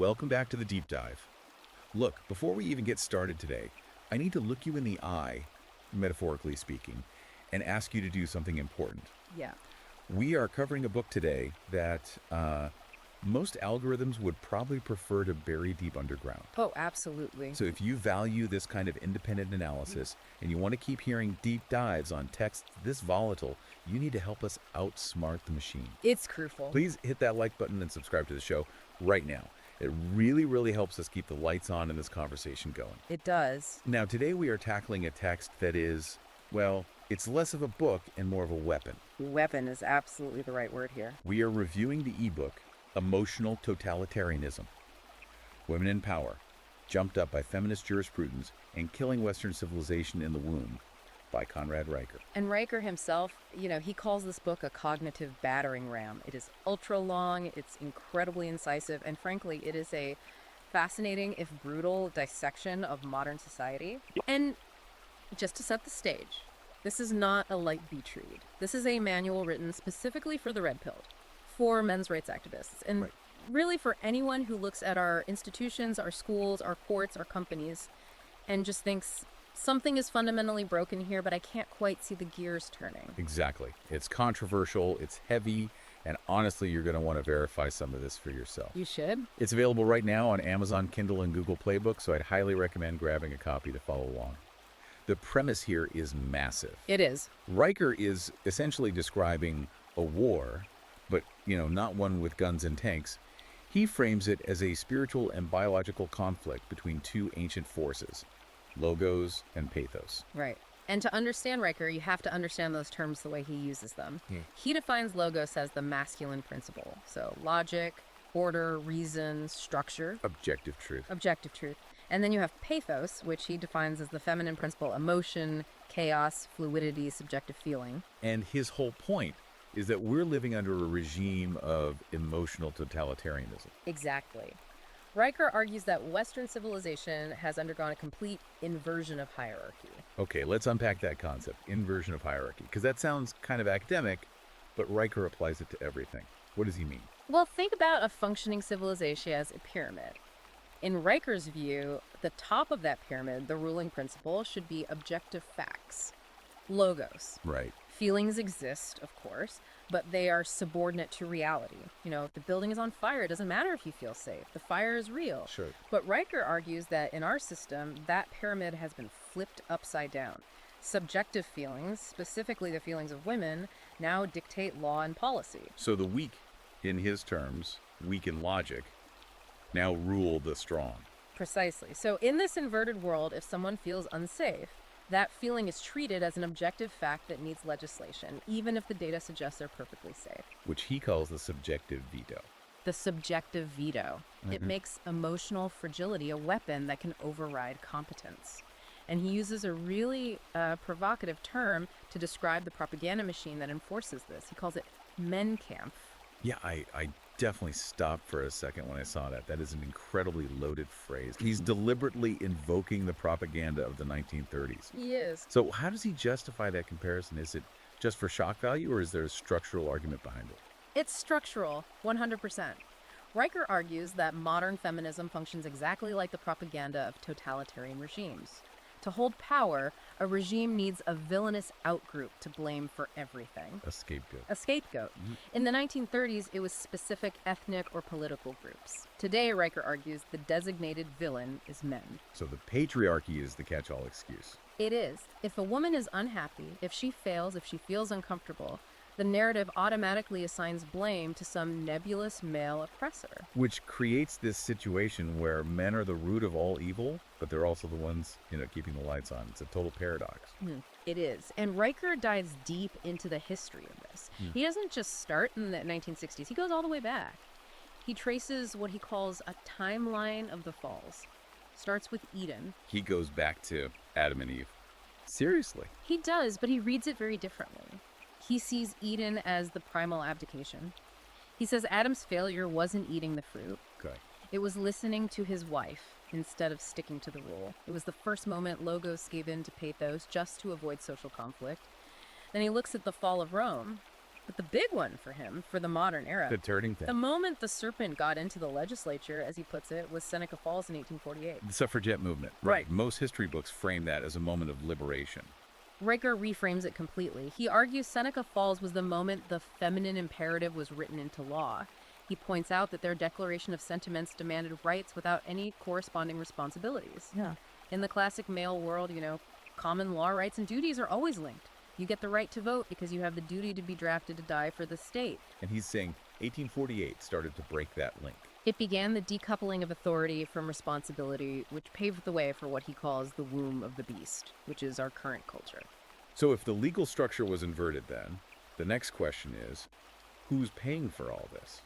welcome back to the deep dive. Look, before we even get started today, I need to look you in the eye, metaphorically speaking, and ask you to do something important. Yeah. We are covering a book today that most algorithms would probably prefer to bury deep underground. Oh, absolutely. So if you value this kind of independent analysis and you want to keep hearing deep dives on texts this volatile, you need to help us outsmart the machine. It's crucial. Please hit that like button and subscribe to the show right now. It really, really helps us keep the lights on and this conversation going. It does. Now, today we are tackling a text that is, well, it's less of a book and more of a weapon. Weapon is absolutely the right word here. We are reviewing the ebook, Emotional Totalitarianism. Women in Power, Jumped Up by Feminist Jurisprudence and Killing Western Civilization in the Womb by Conrad Riker. And Riker himself, he calls this book a cognitive battering ram. It is ultra long, it's incredibly incisive, and frankly, it is a fascinating, if brutal, dissection of modern society. And just to set the stage, this is not a light beach read. This is a manual written specifically for the red pilled, for men's rights activists, and really for anyone who looks at our institutions, our schools, our courts, our companies, and just thinks, something is fundamentally broken here, but I can't quite see the gears turning. Exactly. It's controversial, it's heavy, and honestly, you're going to want to verify some of this for yourself. You should. It's available right now on Amazon Kindle and Google Playbook, so I'd highly recommend grabbing a copy to follow along. The premise here is massive. It is. Riker is essentially describing a war, but, not one with guns and tanks. He frames it as a spiritual and biological conflict between two ancient forces, logos and pathos. Right. And to understand Riker, you have to understand those terms the way he uses them. He defines logos as the masculine principle. So logic, order, reason, structure. Objective truth. Objective truth. And then you have pathos, which he defines as the feminine principle, emotion, chaos, fluidity, subjective feeling. And his whole point is that we're living under a regime of emotional totalitarianism. Exactly. Riker argues that Western civilization has undergone a complete inversion of hierarchy. Okay, let's unpack that concept, inversion of hierarchy, because that sounds kind of academic, but Riker applies it to everything. What does he mean? Well, think about a functioning civilization as a pyramid. In Riker's view, the top of that pyramid, the ruling principle, should be objective facts, logos. Right. Feelings exist, of course, but they are subordinate to reality. If the building is on fire, it doesn't matter if you feel safe. The fire is real. Sure. But Riker argues that in our system, that pyramid has been flipped upside down. Subjective feelings, specifically the feelings of women, now dictate law and policy. So the weak, in his terms, weak in logic, now rule the strong. Precisely. So in this inverted world, if someone feels unsafe, that feeling is treated as an objective fact that needs legislation, even if the data suggests they're perfectly safe. Which he calls the subjective veto. The subjective veto. It makes emotional fragility a weapon that can override competence. And he uses a really provocative term to describe the propaganda machine that enforces this. He calls it Menkampf. Yeah, I definitely stopped for a second when I saw that. That is an incredibly loaded phrase. He's deliberately invoking the propaganda of the 1930s. He is. So how does he justify that comparison? Is it just for shock value, or is there a structural argument behind it? It's structural, 100%. Riker argues that modern feminism functions exactly like the propaganda of totalitarian regimes. To hold power, a regime needs a villainous outgroup to blame for everything. A scapegoat. A scapegoat. In the 1930s, it was specific ethnic or political groups. Today, Riker argues the designated villain is men. So the patriarchy is the catch-all excuse. It is. If a woman is unhappy, if she fails, if she feels uncomfortable, the narrative automatically assigns blame to some nebulous male oppressor. Which creates this situation where men are the root of all evil, but they're also the ones, keeping the lights on. It's a total paradox. It is. And Riker dives deep into the history of this. He doesn't just start in the 1960s. He goes all the way back. He traces what he calls a timeline of the falls. Starts with Eden. He goes back to Adam and Eve. Seriously. He does, but he reads it very differently. He sees Eden as the primal abdication. He says Adam's failure wasn't eating the fruit. Okay. It was listening to his wife instead of sticking to the rule. It was the first moment logos gave in to pathos just to avoid social conflict. Then he looks at the fall of Rome. But the big one for him, for the modern era, The turning thing. the moment the serpent got into the legislature, as he puts it, was Seneca Falls in 1848. The suffragette movement. Right. Most history books frame that as a moment of liberation. Riker reframes it completely. He argues Seneca Falls was the moment the feminine imperative was written into law. He points out that their declaration of sentiments demanded rights without any corresponding responsibilities. Yeah. In the classic male world, common law rights and duties are always linked. You get the right to vote because you have the duty to be drafted to die for the state. And he's saying 1848 started to break that link. It began the decoupling of authority from responsibility, which paved the way for what he calls the womb of the beast, which is our current culture. So if the legal structure was inverted then, the next question is, who's paying for all this?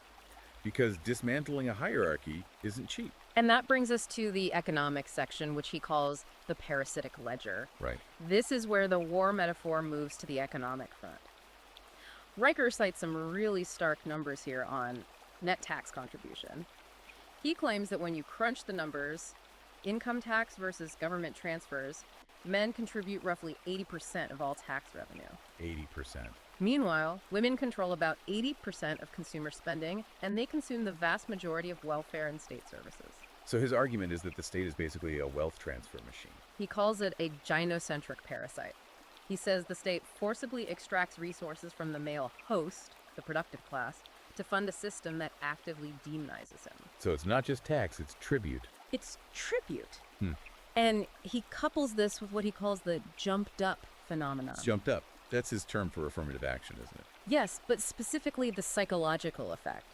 Because dismantling a hierarchy isn't cheap. And that brings us to the economic section, which he calls the parasitic ledger. Right. This is where the war metaphor moves to the economic front. Riker cites some really stark numbers here on net tax contribution. He claims that when you crunch the numbers, income tax versus government transfers, men contribute roughly 80% of all tax revenue. 80%. Meanwhile, women control about 80% of consumer spending, and they consume the vast majority of welfare and state services. So his argument is that the state is basically a wealth transfer machine. He calls it a gynocentric parasite. He says the state forcibly extracts resources from the male host, the productive class, to fund a system that actively demonizes him. So it's not just tax, it's tribute. It's tribute. And he couples this with what he calls the jumped up phenomenon. It's jumped up. That's his term for affirmative action, isn't it? Yes, but specifically the psychological effect.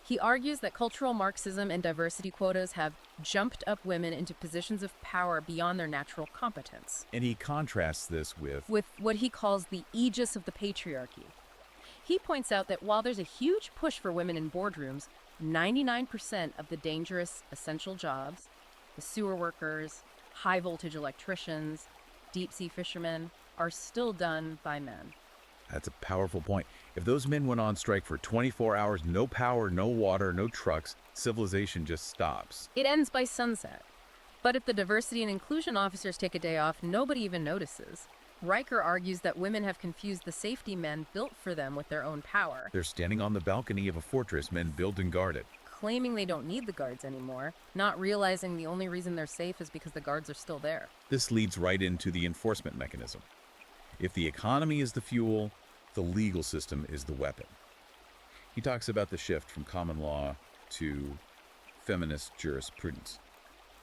He argues that cultural Marxism and diversity quotas have jumped up women into positions of power beyond their natural competence, And he contrasts this with with what he calls the aegis of the patriarchy. He points out that while there's a huge push for women in boardrooms, 99% of the dangerous essential jobs, the sewer workers, high voltage electricians, deep sea fishermen, are still done by men. That's a powerful point. If those men went on strike for 24 hours, no power, no water, no trucks, civilization just stops. It ends by sunset. But if the diversity and inclusion officers take a day off, nobody even notices. Riker argues that women have confused the safety men built for them with their own power, They're standing on the balcony of a fortress men build and guard it. claiming they don't need the guards anymore, not realizing the only reason they're safe is because the guards are still there. This leads right into the enforcement mechanism. If the economy is the fuel, the legal system is the weapon. He talks about the shift from common law to feminist jurisprudence.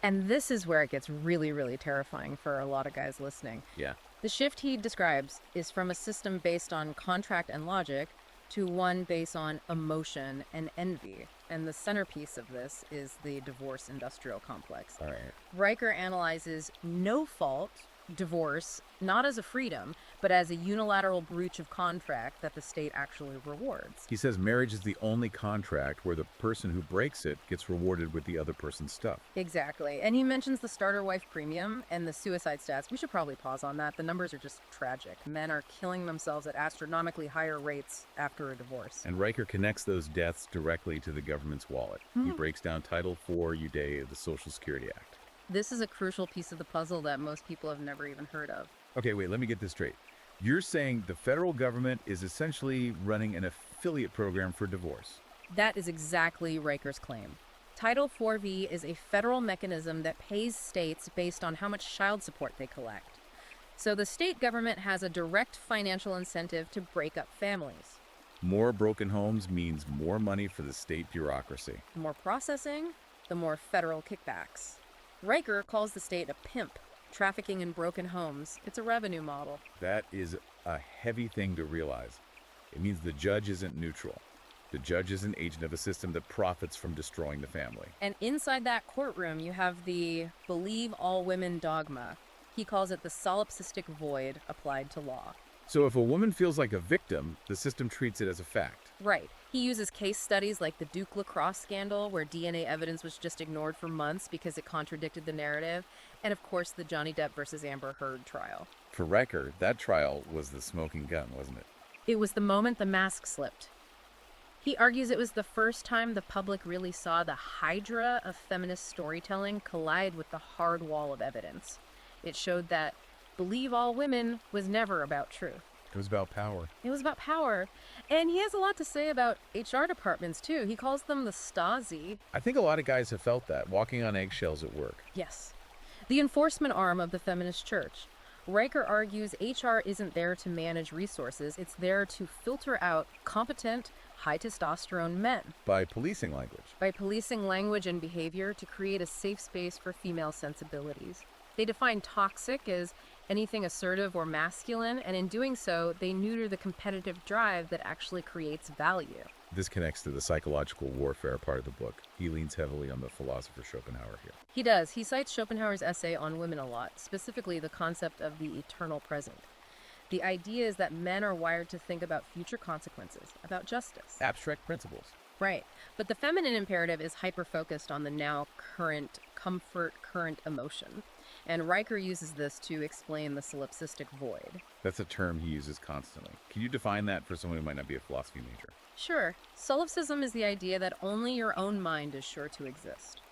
And this is where it gets really, really terrifying for a lot of guys listening. Yeah. The shift he describes is from a system based on contract and logic to one based on emotion and envy. And the centerpiece of this is the divorce industrial complex. All right. Riker analyzes no fault divorce not as a freedom, but as a unilateral breach of contract that the state actually rewards. He says marriage is the only contract where the person who breaks it gets rewarded with the other person's stuff. Exactly. And he mentions the starter wife premium and the suicide stats. We should probably pause on that. The numbers are just tragic. Men are killing themselves at astronomically higher rates after a divorce. And Riker connects those deaths directly to the government's wallet. He breaks down Title IV Uday of the Social Security Act. This is a crucial piece of the puzzle that most people have never even heard of. Okay, wait, let me get this straight. You're saying the federal government is essentially running an affiliate program for divorce. That is exactly Riker's claim. Title 4V is a federal mechanism that pays states based on how much child support they collect. So the state government has a direct financial incentive to break up families. More broken homes means more money for the state bureaucracy. The more processing, the more federal kickbacks. Riker calls the state a pimp, trafficking in broken homes. It's a revenue model. That is a heavy thing to realize. It means the judge isn't neutral. The judge is an agent of a system that profits from destroying the family. And inside that courtroom, you have the believe all women dogma. He calls it the solipsistic void applied to law. So if a woman feels like a victim, the system treats it as a fact. Right. He uses case studies like the Duke lacrosse scandal, where DNA evidence was just ignored for months because it contradicted the narrative, and of course the Johnny Depp versus Amber Heard trial. For Riker, that trial was the smoking gun, wasn't it? It was the moment the mask slipped. He argues it was the first time the public really saw the hydra of feminist storytelling collide with the hard wall of evidence. It showed that believe all women was never about truth. It was about power. It was about power. And he has a lot to say about HR departments, too. He calls them the Stasi. I think a lot of guys have felt that, walking on eggshells at work. Yes. The enforcement arm of the feminist church. Riker argues HR isn't there to manage resources, it's there to filter out competent, high testosterone men. By policing language. By policing language and behavior to create a safe space for female sensibilities. They define toxic as anything assertive or masculine, and in doing so, they neuter the competitive drive that actually creates value. This connects to the psychological warfare part of the book. He leans heavily on the philosopher Schopenhauer here. He does. He cites Schopenhauer's essay on women a lot, specifically the concept of the eternal present. The idea is that men are wired to think about future consequences, about justice. Abstract principles. Right. But the feminine imperative is hyper-focused on the now current comfort, current emotion. And Riker uses this to explain the solipsistic void. That's a term he uses constantly. Can you define that for someone who might not be a philosophy major? Sure. Solipsism is the idea that only your own mind is sure to exist.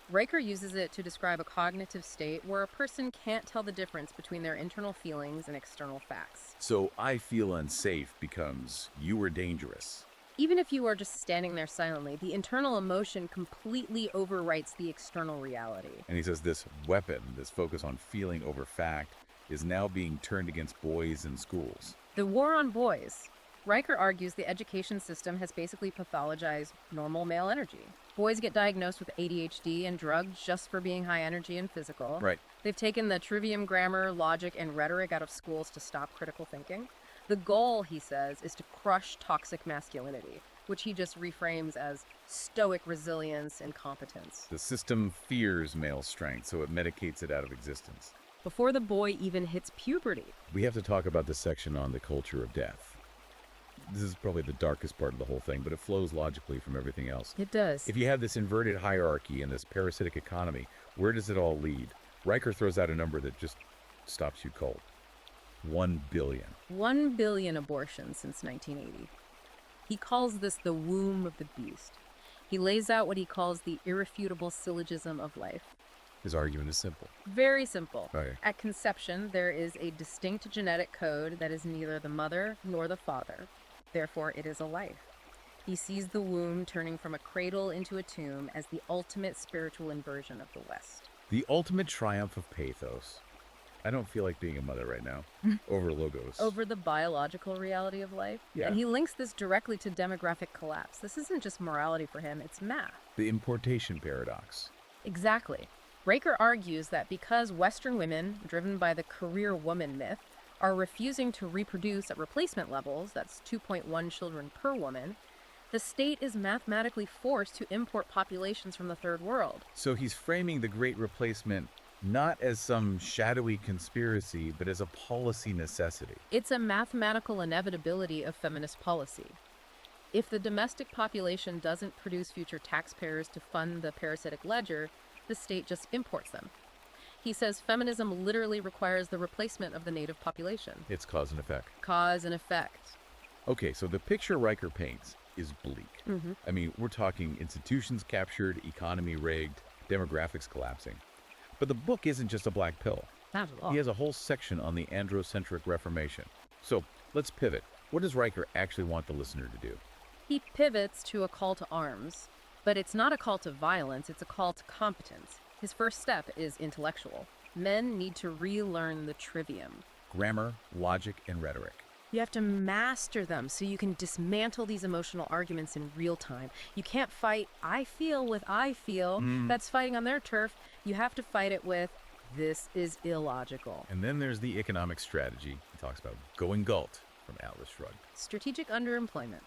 Riker uses it to describe a cognitive state where a person can't tell the difference between their internal feelings and external facts. So I feel unsafe becomes you were dangerous. Even if you are just standing there silently, the internal emotion completely overwrites the external reality. And he says this weapon, this focus on feeling over fact, is now being turned against boys in schools. The war on boys. Riker argues the education system has basically pathologized normal male energy. Boys get diagnosed with ADHD and drugged just for being high energy and physical. Right. They've taken the trivium grammar, logic, and rhetoric out of schools to stop critical thinking. The goal, he says, is to crush toxic masculinity, which he just reframes as stoic resilience and competence. The system fears male strength, so it medicates it out of existence. Before the boy even hits puberty. We have to talk about this section on the culture of death. This is probably the darkest part of the whole thing, but it flows logically from everything else. It does. If you have this inverted hierarchy and this parasitic economy, where does it all lead? Riker throws out a number that just stops you cold. 1 billion. 1 billion abortions since 1980. He calls this the womb of the beast. He lays out what he calls the irrefutable syllogism of life. His argument is simple. Very simple. Okay. At conception, there is a distinct genetic code that is neither the mother nor the father. Therefore, it is a life. He sees the womb turning from a cradle into a tomb as the ultimate spiritual inversion of the West. The ultimate triumph of pathos. I don't feel like being a mother right now. Over logos. Over the biological reality of life. Yeah. And he links this directly to demographic collapse. This isn't just morality for him, it's math. The importation paradox. Exactly. Riker argues that because Western women, driven by the career woman myth, are refusing to reproduce at replacement levels, that's 2.1 children per woman, the state is mathematically forced to import populations from the third world. So he's framing the Great Replacement not as some shadowy conspiracy, but as a policy necessity. It's a mathematical inevitability of feminist policy. If the domestic population doesn't produce future taxpayers to fund the parasitic ledger, the state just imports them. He says feminism literally requires the replacement of the native population. It's cause and effect. Cause and effect. Okay, so the picture Riker paints is bleak. I mean, we're talking institutions captured, economy rigged, demographics collapsing. But the book isn't just a black pill. Not at all. He has a whole section on the androcentric reformation. So let's pivot. What does Riker actually want the listener to do? He pivots to a call to arms, but it's not a call to violence, it's a call to competence. His first step is intellectual. Men need to relearn the trivium. Grammar, logic, and rhetoric. You have to master them so you can dismantle these emotional arguments in real time. You can't fight I feel with I feel. That's fighting on their turf. You have to fight it with this is illogical. And then there's the economic strategy. He talks about going galt from Atlas Shrugged. Strategic underemployment.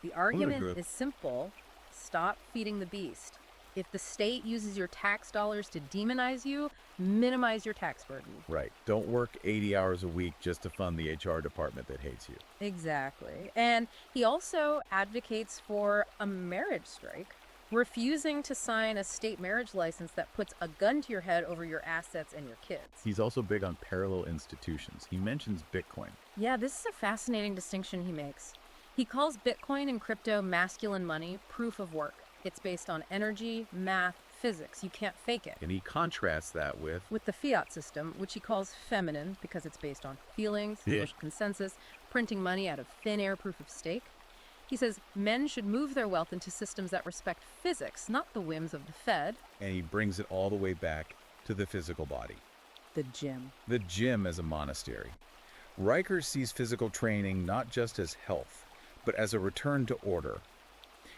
The argument is simple. Stop feeding the beast. If the state uses your tax dollars to demonize you, minimize your tax burden. Right. Don't work 80 hours a week just to fund the HR department that hates you. Exactly. And he also advocates for a marriage strike, refusing to sign a state marriage license that puts a gun to your head over your assets and your kids. He's also big on parallel institutions. He mentions Bitcoin. Yeah, this is a fascinating distinction he makes. He calls Bitcoin and crypto masculine money, proof of work. It's based on energy, math, physics. You can't fake it. And he contrasts that with With the fiat system, which he calls feminine because it's based on feelings, social consensus, printing money out of thin air proof of stake. He says men should move their wealth into systems that respect physics, not the whims of the Fed. And he brings it all the way back to the physical body. The gym. The gym as a monastery. Riker sees physical training not just as health, but as a return to order.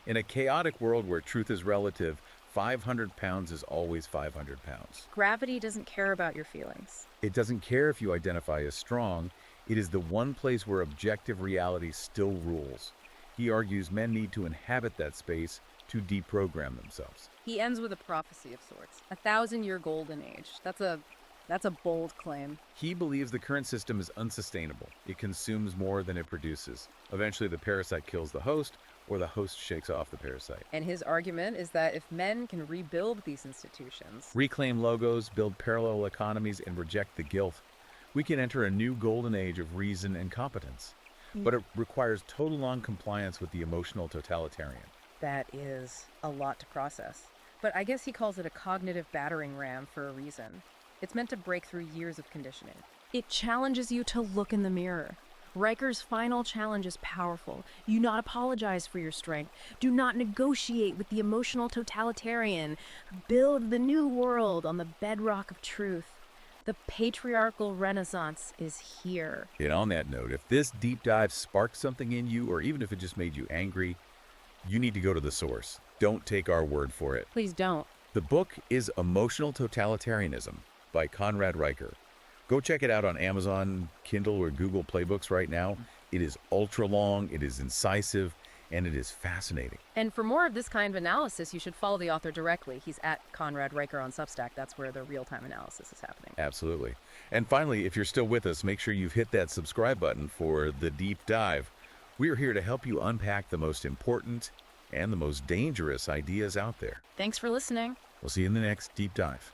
In a chaotic world where truth is relative, 500 pounds is always 500 pounds. Gravity doesn't care about your feelings. It doesn't care if you identify as strong. It is the one place where objective reality still rules. He argues men need to inhabit that space to deprogram themselves. He ends with a prophecy of sorts. 1,000-year golden age. That's a bold claim. He believes the current system is unsustainable. It consumes more than it produces. Eventually, the parasite kills the host, or the host shakes off the parasite. And his argument is that if men can rebuild these institutions, Reclaim logos, build parallel economies, and reject the guilt, we can enter a new golden age of reason and competence. But it requires total non-compliance with the emotional totalitarian. that is a lot to process. But I guess he calls it a cognitive battering ram for a reason. It's meant to break through years of conditioning. It challenges you to look in the mirror. Riker's final challenge is powerful. Do not apologize for your strength. Do not negotiate with the emotional totalitarian. Build the new world on the bedrock of truth. The patriarchal renaissance is here. And on that note, if this deep dive sparked something in you, or even if it just made you angry, you need to go to the source. Don't take our word for it. Please don't. The book is Emotional Totalitarianism by Conrad Riker. Go check it out on Amazon, Kindle, or Google Playbooks right now. It is ultra long, it is incisive, and it is fascinating. And for more of this kind of analysis, you should follow the author directly. He's at Conrad Riker on Substack. That's where the real-time analysis is happening. Absolutely. And finally, if you're still with us, make sure you've hit that subscribe button for the deep dive. We are here to help you unpack the most important and the most dangerous ideas out there. Thanks for listening. We'll see you in the next deep dive.